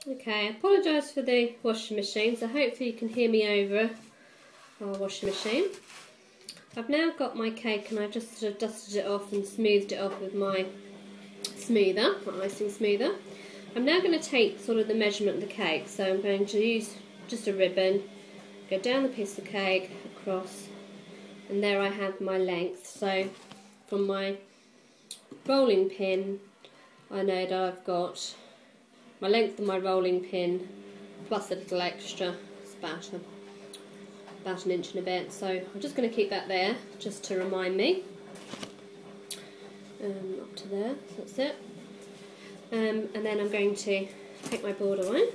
Okay, I apologise for the washing machine, so hopefully you can hear me over our washing machine. I've now got my cake and I just sort of dusted it off and smoothed it off with my smoother, my icing smoother. I'm now going to take sort of the measurement of the cake, so I'm going to use just a ribbon, go down the piece of cake, across, and there I have my length. So from my rolling pin, I know that I've got my length of my rolling pin plus a little extra. It's about an inch and a bit, so I'm just going to keep that there just to remind me. Up to there, so that's it. And then I'm going to take my board away,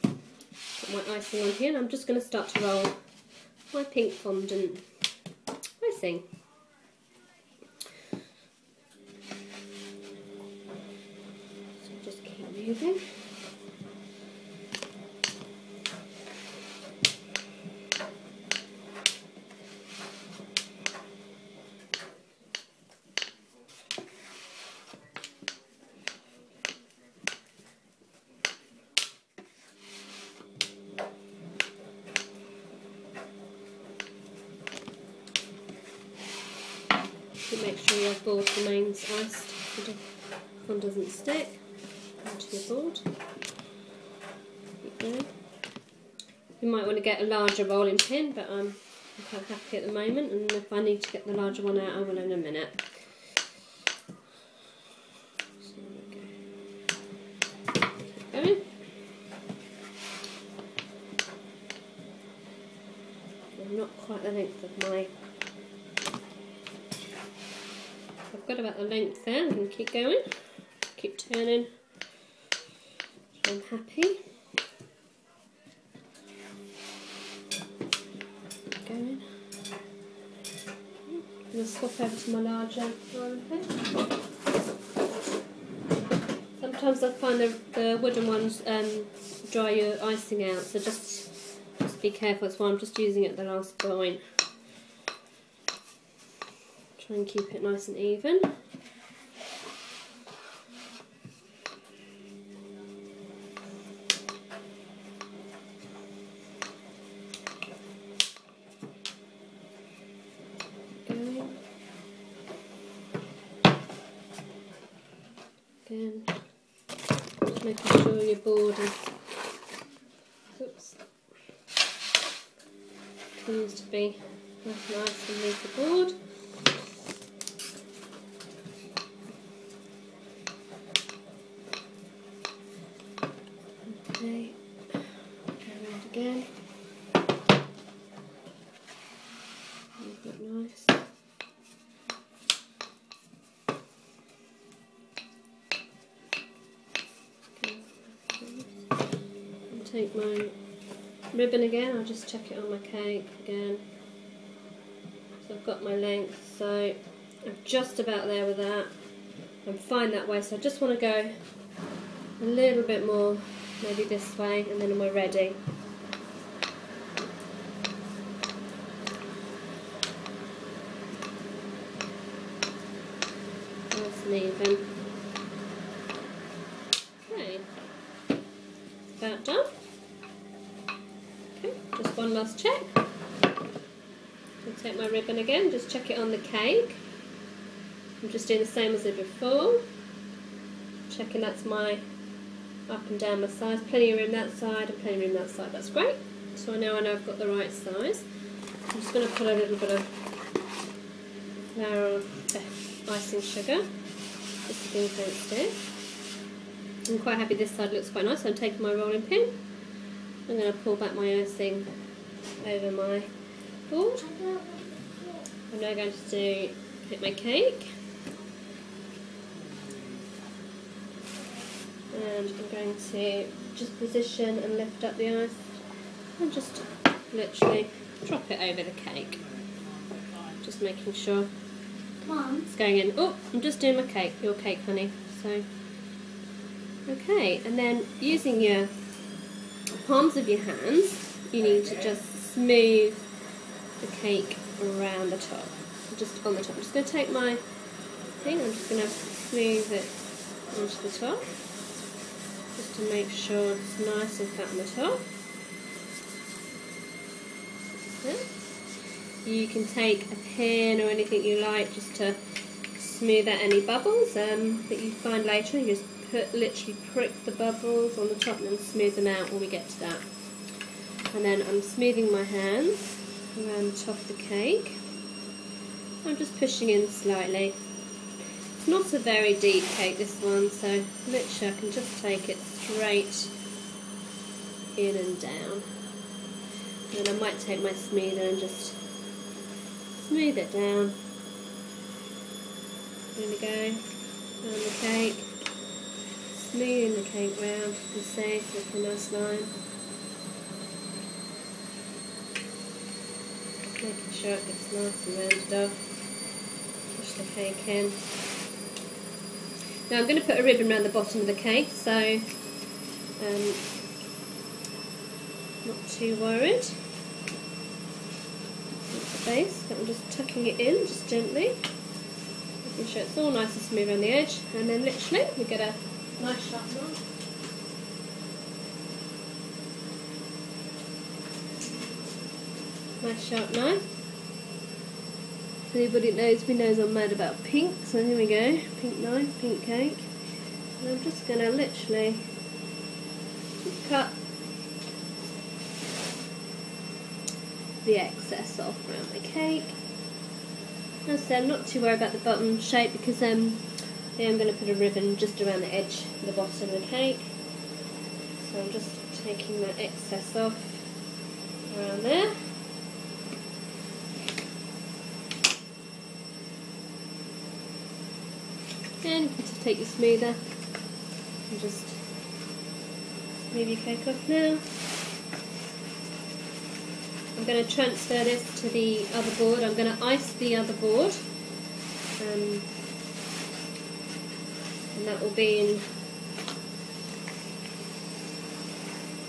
put my icing on here, and I'm just going to start to roll my pink fondant icing. So just keep moving. Make sure your board remains iced so the fondant doesn't stick onto your board. Keep going. You might want to get a larger rolling pin, but I'm quite happy at the moment, and if I need to get the larger one out, I will in a minute. So there we go. Keep going. I'm not quite the length of my... I've got about the length there. I'm going to keep going, keep turning, so I'm happy. Keep going. I'm going to swap over to my larger rolling pin. Sometimes I find the wooden ones dry your icing out, so just be careful. That's why I'm just using it at the last point. Try and keep it nice and even. Going. Again, just making sure your board is, oops, continues to be nice underneath the board. Okay, go around again. Make that nice. Okay. And take my ribbon again. I'll just check it on my cake again. So I've got my length, so I'm just about there with that. I'm fine that way, so I just want to go a little bit more, maybe this way, and then am I ready? Nice and even. Okay, about done. Okay, just one last check. I'll take my ribbon again, just check it on the cake. I'm just doing the same as I did before. Checking that's my up and down my sides, plenty of room that side and plenty of room that side. That's great. So I know I've got the right size. I'm just going to put a little bit of flour, icing sugar, just so things don't stick. I'm quite happy this side looks quite nice. So I'm taking my rolling pin. I'm going to pull back my icing over my board. I'm now going to hit my cake. And I'm going to just position and lift up the ice and just literally drop it over the cake. Just making sure it's going in. Oh, I'm just doing my cake, your cake, honey. So, okay, and then using your palms of your hands, you need to just smooth the cake around the top. Just on the top. I'm just going to take my thing, I'm just going to smooth it onto the top. just to make sure it's nice and flat on the top. You can take a pin or anything you like just to smooth out any bubbles that you find later. You just literally prick the bubbles on the top and then smooth them out when we get to that. And then I'm smoothing my hands around the top of the cake. I'm just pushing in slightly. It's not a very deep cake, this one, so literally I can just take it straight in and down. And I might take my smoother and just smooth it down. There we go, around the cake. Smoothing the cake round, you can see, with a nice line. Making sure it gets nice and rounded off. Push the cake in. Now I'm going to put a ribbon around the bottom of the cake, so not too worried. That's the base, but I'm just tucking it in, just gently. Making sure it's all nice and smooth around the edge, and then literally we get a nice sharp knife. Nice sharp knife. If anybody knows me knows I'm mad about pink, so here we go. Pink knife, pink cake. And I'm just going to literally just cut the excess off around the cake. As I said, I'm not too worried about the bottom shape because I'm going to put a ribbon just around the edge of the bottom of the cake. So I'm just taking that excess off around there. And you can just take your smoother and just smooth your cake off now. I'm going to transfer this to the other board. I'm going to ice the other board, and that will be in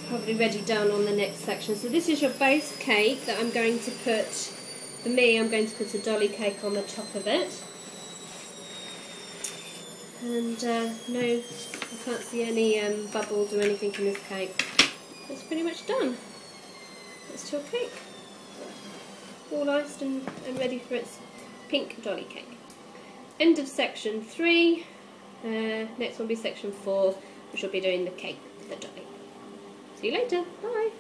probably ready done on the next section. So this is your base cake that I'm going to put, for me I'm going to put a dolly cake on the top of it. And no, I can't see any bubbles or anything in this cake. It's pretty much done. It's your cake. All iced and ready for its pink dolly cake. End of section 3. Next one will be section 4, which will be doing the cake for the dolly. See you later. Bye.